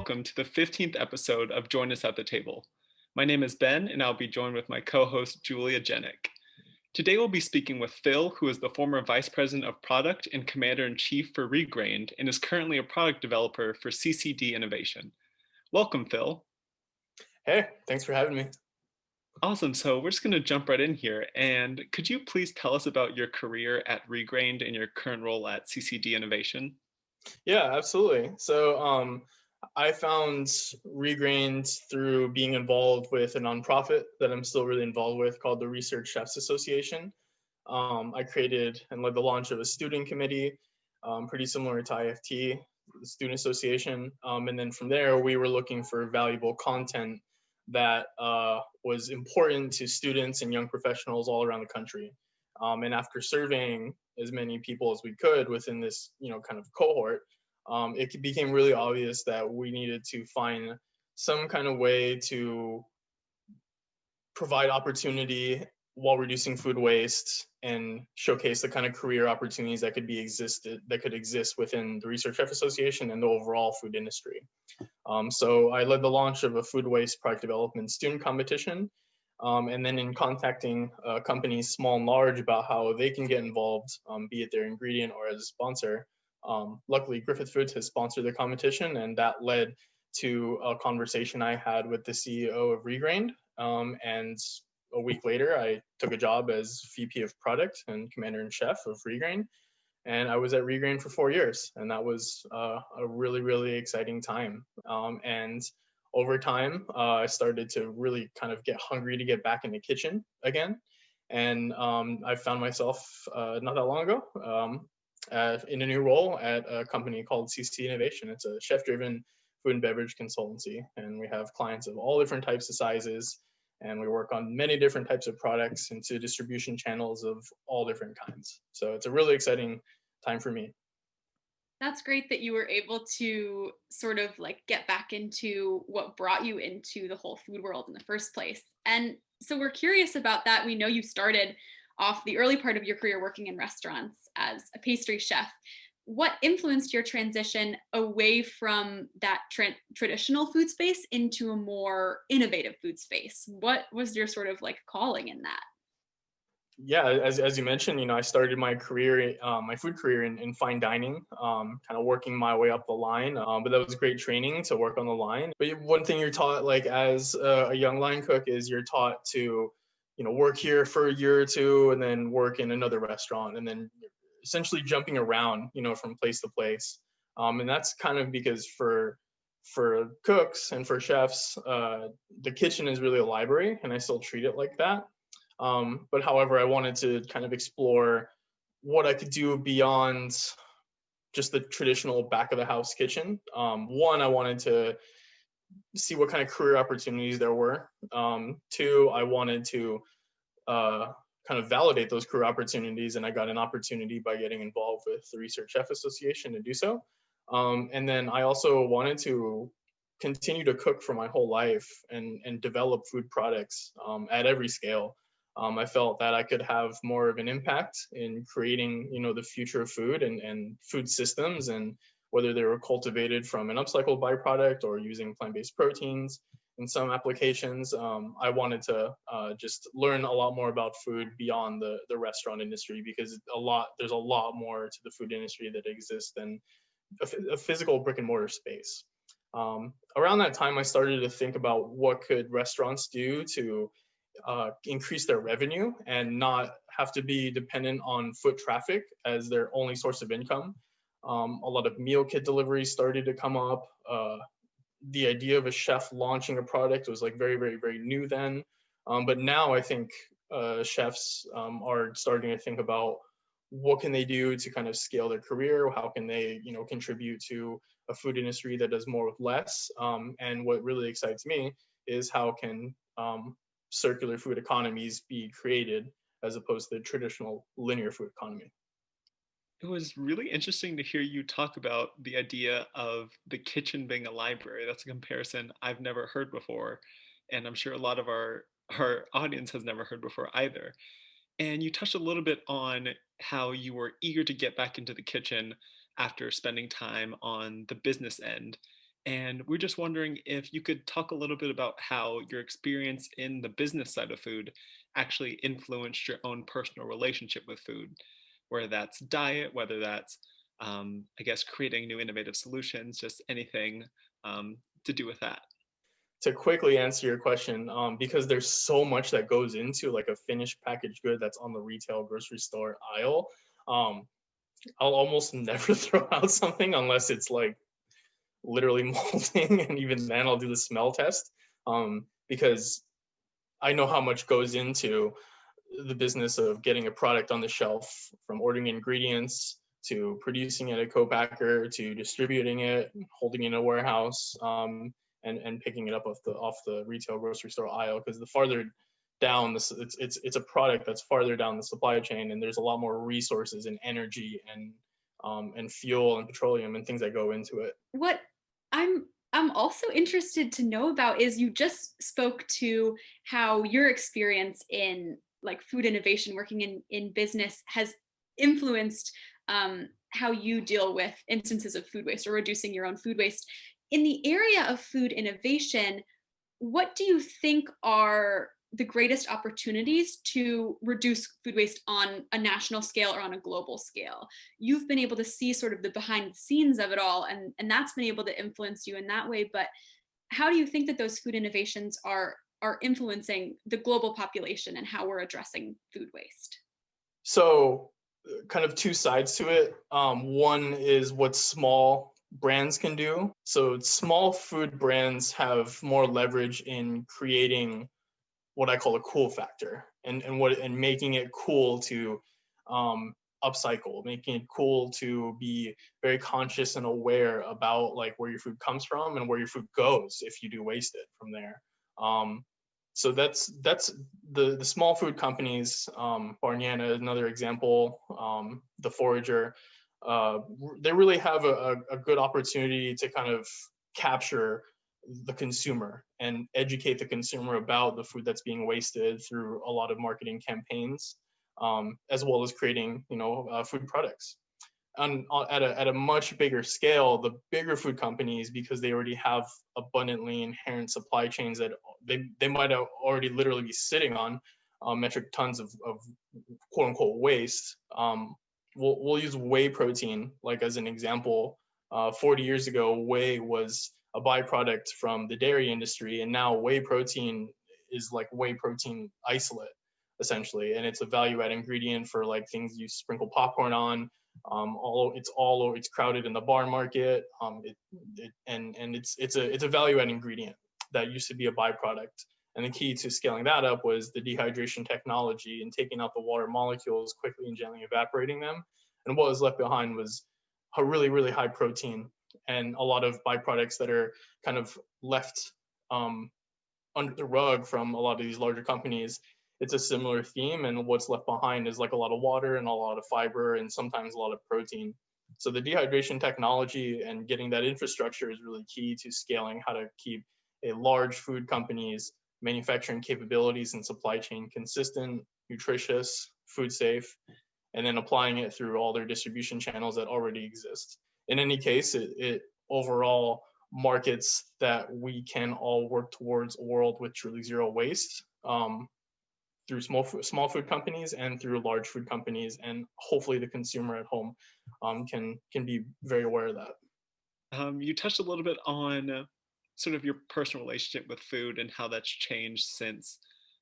welcome to the 15th episode of Join Us at the Table. My name is Ben, and I'll be joined with my co-host, Julia Jenak. Today we'll be speaking with Phil, who is the former Vice President of Product and Commander-in-Chief for Regrained, and is currently a product developer for CCD Innovation. Welcome, Phil. Hey, thanks for having me. Awesome, so we're just going to jump right in here, and could you please tell us about your career at Regrained and your current role at CCD Innovation? Yeah, absolutely. I found Regrained through being involved with a nonprofit that I'm still really involved with called the Research Chefs Association. I created and led the launch of a student committee, pretty similar to IFT, the Student Association. And then from there, we were looking for valuable content that was important to students and young professionals all around the country. And after surveying as many people as we could within this, kind of cohort, it became really obvious that we needed to find some kind of way to provide opportunity while reducing food waste and showcase the kind of career opportunities that could exist within the Research Chef Association and the overall food industry. So I led the launch of a food waste product development student competition. And then in contacting companies small and large about how they can get involved, be it their ingredient or as a sponsor. Luckily, Griffith Foods has sponsored the competition, and that led to a conversation I had with the CEO of Regrained. And a week later, I took a job as VP of Product and Commander-in-Chief of Regrained. And I was at Regrained for 4 years, and that was a really, really exciting time. And over time, I started to really kind of get hungry to get back in the kitchen again. And I found myself not that long ago in a new role at a company called CC Innovation. It's a chef-driven food and beverage consultancy, and we have clients of all different types of sizes, and we work on many different types of products into distribution channels of all different kinds. So it's a really exciting time for me. That's great that you were able to sort of like get back into what brought you into the whole food world in the first place. And so we're curious about that. We know you started off the early part of your career working in restaurants as a pastry chef. What influenced your transition away from that traditional food space into a more innovative food space? What was your sort of like calling in that? Yeah, as you mentioned, I started my career, my food career in fine dining, kind of working my way up the line. But that was great training to work on the line. But one thing you're taught, like as a young line cook, is you're taught to, work here for a year or two, and then work in another restaurant, and then essentially jumping around, from place to place. And that's kind of because for cooks and for chefs, the kitchen is really a library, and I still treat it like that. But however, I wanted to kind of explore what I could do beyond just the traditional back of the house kitchen. One, I wanted to see what kind of career opportunities there were. Two, I wanted to kind of validate those career opportunities, and I got an opportunity by getting involved with the Research Chef Association to do so. And then I also wanted to continue to cook for my whole life and develop food products at every scale. I felt that I could have more of an impact in creating, the future of food and food systems, and whether they were cultivated from an upcycled byproduct or using plant-based proteins in some applications. I wanted to just learn a lot more about food beyond the restaurant industry, because there's a lot more to the food industry that exists than a physical brick and mortar space. Around that time, I started to think about what could restaurants do to increase their revenue and not have to be dependent on foot traffic as their only source of income. A lot of meal kit deliveries started to come up. The idea of a chef launching a product was like very, very, very new then. But now I think chefs are starting to think about what can they do to kind of scale their career? How can they, contribute to a food industry that does more with less? And what really excites me is how can circular food economies be created as opposed to the traditional linear food economy. It was really interesting to hear you talk about the idea of the kitchen being a library. That's a comparison I've never heard before, and I'm sure a lot of our audience has never heard before either. And you touched a little bit on how you were eager to get back into the kitchen after spending time on the business end. And we're just wondering if you could talk a little bit about how your experience in the business side of food actually influenced your own personal relationship with food, whether that's diet, whether that's, I guess, creating new innovative solutions, just anything to do with that. To quickly answer your question, because there's so much that goes into like a finished packaged good that's on the retail grocery store aisle, um, I'll almost never throw out something unless it's like literally molding, and even then I'll do the smell test, because I know how much goes into the business of getting a product on the shelf, from ordering ingredients to producing it at a co-packer to distributing it, holding it in a warehouse, and picking it up off the retail grocery store aisle. Because the farther down this, it's a product that's farther down the supply chain, and there's a lot more resources and energy and fuel and petroleum and things that go into it. What I'm also interested to know about is you just spoke to how your experience in like food innovation, working in business, has influenced how you deal with instances of food waste or reducing your own food waste. In the area of food innovation, what do you think are the greatest opportunities to reduce food waste on a national scale or on a global scale? You've been able to see sort of the behind the scenes of it all, and that's been able to influence you in that way. But how do you think that those food innovations are influencing the global population and how we're addressing food waste? So, kind of two sides to it. One is what small brands can do. So, small food brands have more leverage in creating what I call a cool factor, and making it cool to upcycle, making it cool to be very conscious and aware about like where your food comes from and where your food goes if you do waste it from there. Um, so that's the small food companies. Barniana is another example. The Forager, uh, they really have a good opportunity to kind of capture the consumer and educate the consumer about the food that's being wasted through a lot of marketing campaigns, as well as creating food products. And at a much bigger scale, the bigger food companies, because they already have abundantly inherent supply chains that they might already literally be sitting on metric tons of quote unquote waste. We'll use whey protein like as an example. 40 years ago, whey was a byproduct from the dairy industry, and now whey protein is like whey protein isolate essentially, and it's a value add ingredient for like things you sprinkle popcorn on. It's crowded in the bar market. It's a value add ingredient that used to be a byproduct. And the key to scaling that up was the dehydration technology and taking out the water molecules quickly and gently evaporating them. And what was left behind was a really, really high protein and a lot of byproducts that are kind of left under the rug from a lot of these larger companies. It's a similar theme, and what's left behind is like a lot of water and a lot of fiber and sometimes a lot of protein. So the dehydration technology and getting that infrastructure is really key to scaling how to keep a large food company's manufacturing capabilities and supply chain consistent, nutritious, food safe, and then applying it through all their distribution channels that already exist. In any case, it overall markets that we can all work towards a world with truly zero waste, through small food companies and through large food companies, and hopefully the consumer at home can be very aware of that. You touched a little bit on sort of your personal relationship with food and how that's changed since,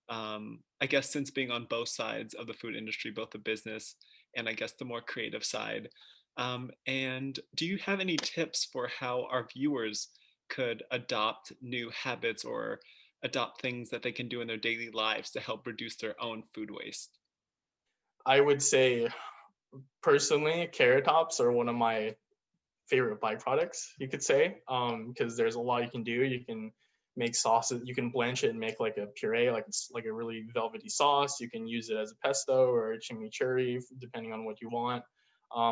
I guess, since being on both sides of the food industry, both the business and I guess the more creative side. And do you have any tips for how our viewers could adopt new habits or adopt things that they can do in their daily lives to help reduce their own food waste? I would say personally, carrot tops are one of my favorite byproducts, you could say, because there's a lot you can do. You can make sauces, you can blanch it and make like a puree, like it's like a really velvety sauce. You can use it as a pesto or a chimichurri, depending on what you want.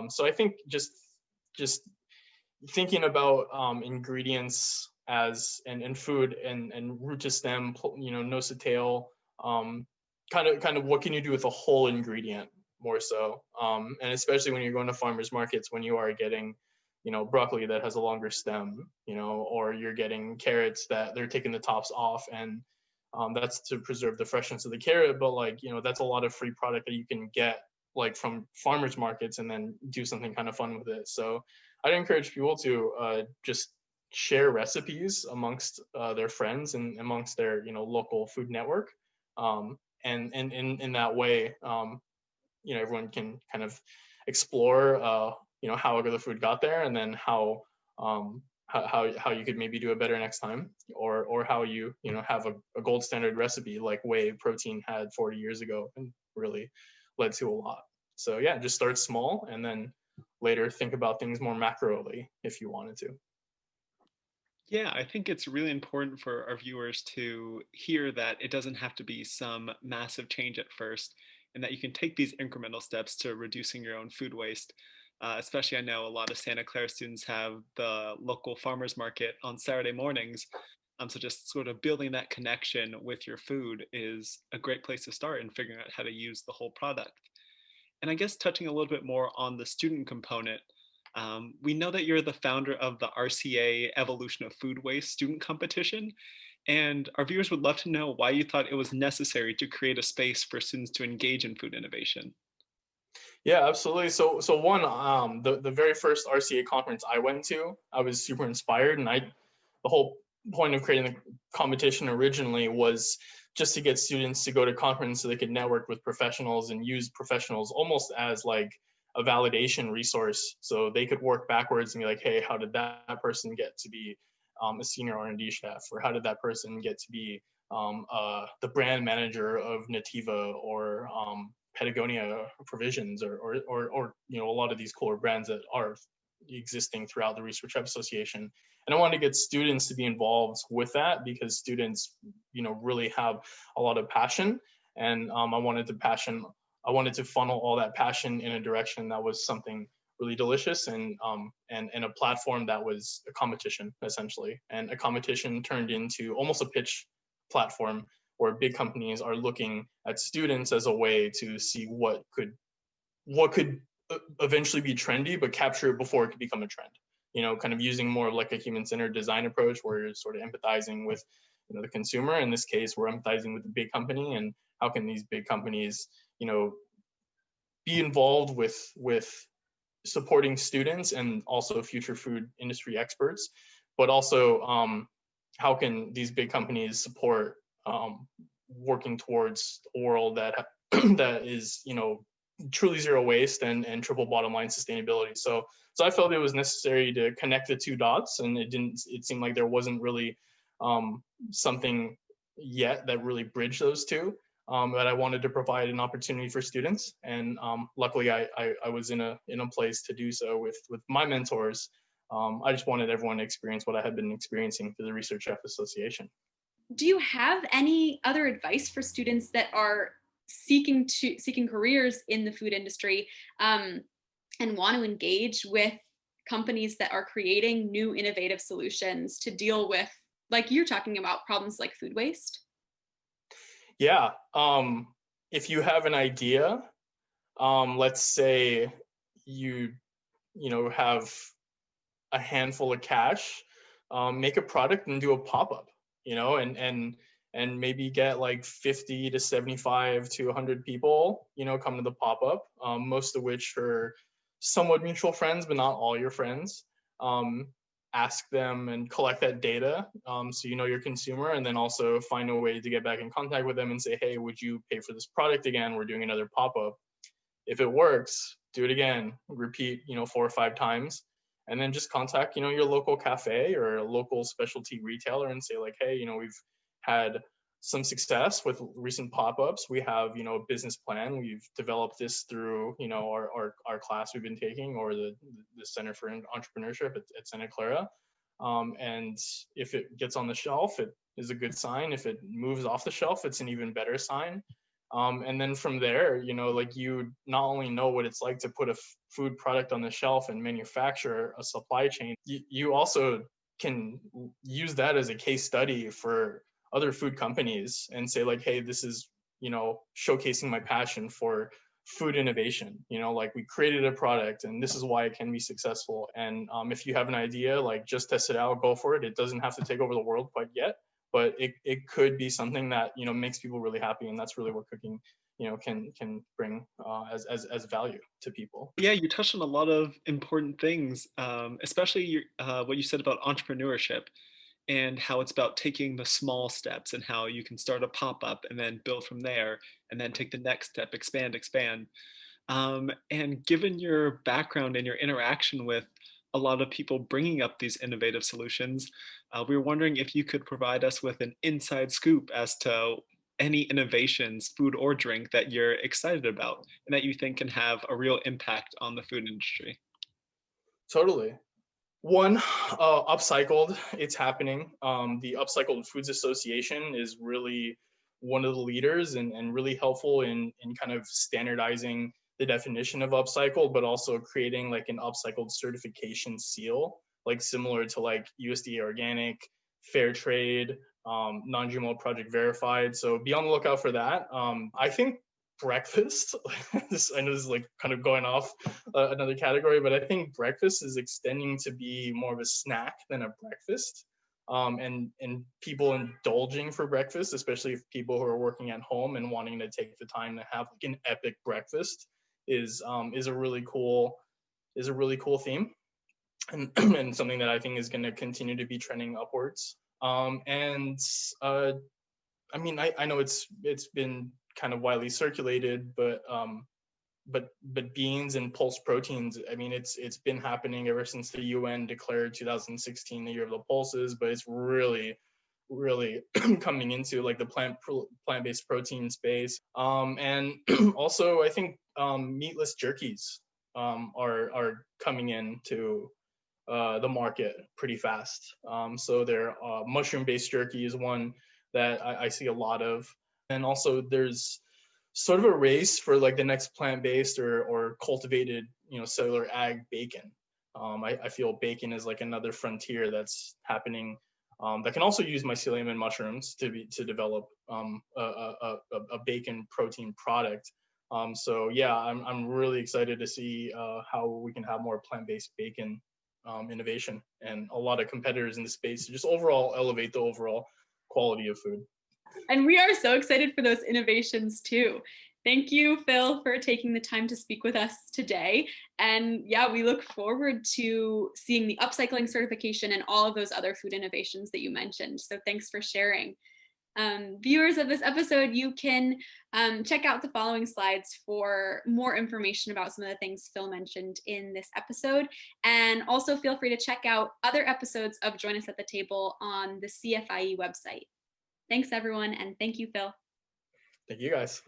So I think just thinking about ingredients as and food and root to stem, nose to tail, kind of what can you do with a whole ingredient more so, and especially when you're going to farmers markets, when you are getting broccoli that has a longer stem, or you're getting carrots that they're taking the tops off, and that's to preserve the freshness of the carrot. But like, that's a lot of free product that you can get like from farmers markets and then do something kind of fun with it. So I'd encourage people to just share recipes amongst their friends and amongst their local food network, and in that way, everyone can kind of explore how the food got there, and then how you could maybe do it better next time, or how have a gold standard recipe like whey protein had 40 years ago and really led to a lot. So yeah, just start small and then later think about things more macroly if you wanted to. Yeah, I think it's really important for our viewers to hear that it doesn't have to be some massive change at first, and that you can take these incremental steps to reducing your own food waste. Especially, I know a lot of Santa Clara students have the local farmers market on Saturday mornings. So just sort of building that connection with your food is a great place to start in figuring out how to use the whole product. And I guess touching a little bit more on the student component, we know that you're the founder of the RCA Evolution of Food Waste student competition, and our viewers would love to know why you thought it was necessary to create a space for students to engage in food innovation. Yeah, absolutely. So one, the very first RCA conference I went to, I was super inspired, and the whole point of creating the competition originally was just to get students to go to conference so they could network with professionals and use professionals almost as like a validation resource, so they could work backwards and be like, hey, how did that person get to be a senior R&D chef, or how did that person get to be the brand manager of Nativa, or Patagonia Provisions, or a lot of these cooler brands that are existing throughout the Research Chef Association. And I wanted to get students to be involved with that, because students really have a lot of passion, and I wanted to funnel all that passion in a direction that was something really delicious, and a platform that was a competition essentially, and a competition turned into almost a pitch platform where big companies are looking at students as a way to see what could eventually be trendy, but capture it before it could become a trend. Kind of using more of like a human-centered design approach, where you're sort of empathizing with the consumer. In this case, we're empathizing with the big company, and how can these big companies be involved with supporting students and also future food industry experts, but also how can these big companies support working towards a world that that is truly zero waste and triple bottom line sustainability. So I felt it was necessary to connect the two dots, and it seemed like there wasn't really something yet that really bridged those two. But I wanted to provide an opportunity for students, and luckily I was in a place to do so with my mentors. I just wanted everyone to experience what I had been experiencing through the Research Chef Association. Do you have any other advice for students that are seeking careers in the food industry, and want to engage with companies that are creating new innovative solutions to deal with, like you're talking about, problems like food waste? Yeah. If you have an idea, let's say you have a handful of cash, make a product and do a pop-up, and maybe get like 50 to 75 to 100 people, come to the pop-up, most of which are somewhat mutual friends, but not all your friends. Ask them and collect that data, so your consumer, and then also find a way to get back in contact with them and say, hey, would you pay for this product again? We're doing another pop-up. If it works, do it again, repeat 4 or 5 times, and then just contact your local cafe or a local specialty retailer and say like, hey, we've had some success with recent pop-ups. We have a business plan. We've developed this through our class we've been taking, or the Center for Entrepreneurship at Santa Clara, and if it gets on the shelf, it is a good sign. If it moves off the shelf, it's an even better sign. And then from there, like, you not only know what it's like to put a food product on the shelf and manufacture a supply chain, you also can use that as a case study for other food companies and say like, hey, this is showcasing my passion for food innovation. Like we created a product and this is why it can be successful. And if you have an idea, like just test it out, go for it. It doesn't have to take over the world quite yet, but it could be something that, makes people really happy. And that's really what cooking, can bring as value to people. Yeah, you touched on a lot of important things, especially what you said about entrepreneurship and how it's about taking the small steps and how you can start a pop-up and then build from there and then take the next step, expand. And given your background and your interaction with a lot of people bringing up these innovative solutions, we were wondering if you could provide us with an inside scoop as to any innovations, food or drink, that you're excited about and that you think can have a real impact on the food industry. Totally. One, upcycled, it's happening. The Upcycled Foods Association is really one of the leaders and really helpful in kind of standardizing the definition of upcycled, but also creating like an upcycled certification seal, like similar to like USDA organic, fair trade, non-GMO project verified. So be on the lookout for that. I think breakfast, I know this is like kind of going off another category, but I think breakfast is extending to be more of a snack than a breakfast. And people indulging for breakfast, especially people who are working at home and wanting to take the time to have like an epic breakfast, is a really cool theme, and and something that I think is going to continue to be trending upwards. And I mean, I know it's been kind of widely circulated, but beans and pulse proteins, I mean, it's been happening ever since the UN declared 2016 the year of the pulses, but it's really coming into like the plant-based protein space. And also I think meatless jerkies are coming into the market pretty fast. So their mushroom-based jerky is one that I see a lot of. And also there's sort of a race for like the next plant-based or cultivated, cellular ag bacon. I feel bacon is like another frontier that's happening, that can also use mycelium and mushrooms to develop a bacon protein product. So yeah, I'm really excited to see how we can have more plant-based bacon innovation and a lot of competitors in the space to just overall elevate the overall quality of food. And we are so excited for those innovations too. Thank you, Phil, for taking the time to speak with us today. And yeah, we look forward to seeing the upcycling certification and all of those other food innovations that you mentioned. So thanks for sharing. Viewers of this episode, you can check out the following slides for more information about some of the things Phil mentioned in this episode. And also feel free to check out other episodes of Join Us at the Table on the CFIE website. Thanks, everyone, and thank you, Phil. Thank you, guys.